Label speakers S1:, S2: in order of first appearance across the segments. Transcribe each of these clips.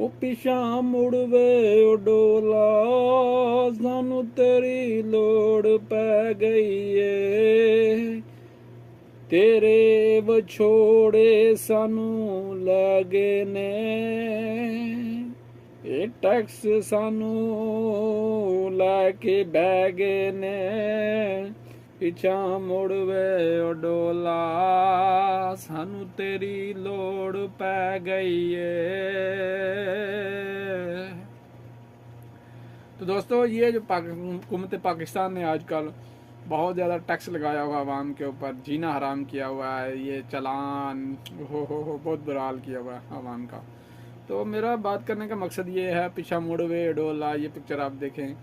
S1: ओ पिछा मुड़ वे ओ डोला सानू तेरी लोड़ पै गई है तेरे विछोड़े सानू लै गए ने ये टैक्स सानू लैके बह गए ने पिछा मुड़ वे ओ डोला सानू तेरी लोड़ पै गई है। तो दोस्तों ये जो हुकूमत पाकिस्तान ने आजकल बहुत ज़्यादा टैक्स लगाया हुआ आवाम के ऊपर, जीना हराम किया हुआ है, ये चलान हो बहुत बुरा हाल किया हुआ है आवाम का। तो मेरा बात करने का मकसद ये है, पिछा मुड़ वे डोला, ये पिक्चर आप देखें,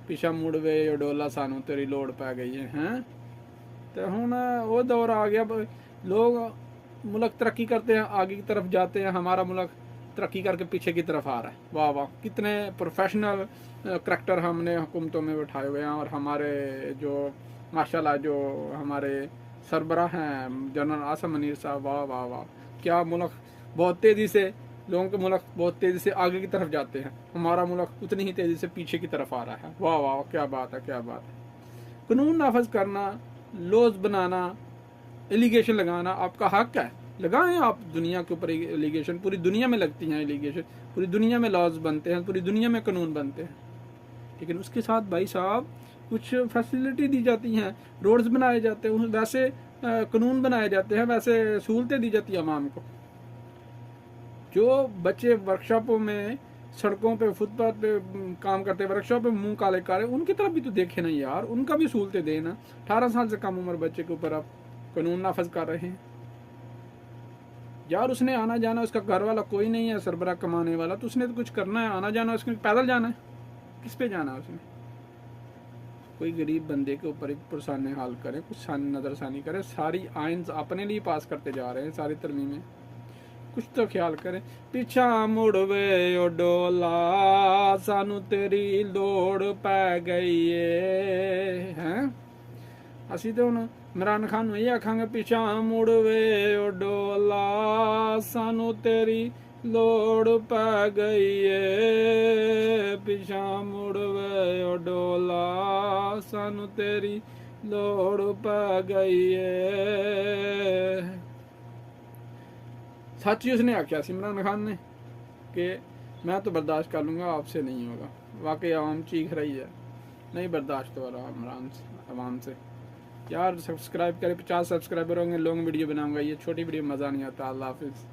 S1: पिछा मुड़ वे डोला सानू तेरी लोड़ पै गई है हैं। तो हुण वो दौर आ गया, लोग मुल्क तरक्की करते हैं, आगे की तरफ जाते हैं, हमारा मुल्क तरक्की करके पीछे की तरफ आ रहा है। वाह वाह, कितने प्रोफेशनल करैक्टर हमने हुकूमतों में बैठाए हुए हैं। और हमारे जो माशाल्लाह जो हमारे सरबराह हैं जनरल आसम मनीर साहब, वाह वाह वाह, क्या मुल्क बहुत तेज़ी से, लोगों के मुल्क बहुत तेज़ी से आगे की तरफ जाते हैं, हमारा मुल्क उतनी ही तेज़ी से पीछे की तरफ आ रहा है। वाह वाह, क्या बात है, क्या बात है। कानून नाफज करना, लॉज बनाना, एलिगेशन लगाना आपका हक है, लगाएं आप दुनिया के ऊपर एलिगेशन, पूरी दुनिया में लगती हैं एलिगेशन, पूरी दुनिया में लॉज बनते हैं, पूरी दुनिया में कानून बनते हैं। लेकिन उसके साथ भाई साहब कुछ फैसिलिटी दी जाती हैं, रोड्स बनाए जाते हैं, वैसे कानून बनाए जाते हैं, वैसे सहूलतें दी जाती हैं आवाम को। जो बच्चे वर्कशॉपों में, सड़कों पे, फुटपाथ पे काम करते हैं, वर्कशॉप पे मुंह काले काले, उनकी तरफ भी तो देखे ना यार, उनका भी सहूलतें देना। 18 साल से कम उम्र बच्चे के ऊपर आप कानून नाफज कर रहे हैं यार। उसने आना जाना, उसका घर वाला कोई नहीं है सरबरा कमाने वाला, तो उसने तो कुछ करना है, आना जाना, उसने पैदल जाना है, किस पे जाना है उसने। कोई गरीब बंदे के ऊपर एक पुरसाने हाल करे, कुछ नजरसानी करे। सारी आइन अपने लिए पास करते जा रहे हैं, सारी तरमीमें, कुछ तो ख्याल करें। पिछा मुड़ वे ओ डोला सानू तेरी लोड़ पै गई है। असी तो हुण इमरान खान नूं यही आखांगे, पिछा मुड़ वे ओ डोला सानू तेरी लोड़ पै गई है, पिछा मुड़ वे ओ डोला सानू तेरी लोड़ पै गई है। सच ही उसने आख्या इमरान खान ने कि मैं तो बर्दाश्त कर लूँगा, आपसे नहीं होगा। वाकई आवाम चीख रही है, नहीं बर्दाश्त हो रहा इमरान आवाम से। यार सब्सक्राइब करें, 50 सब्सक्राइबर होंगे, लॉन्ग वीडियो बनाऊंगा, ये छोटी वीडियो मज़ा नहीं आता। अल्लाह हाफिज़।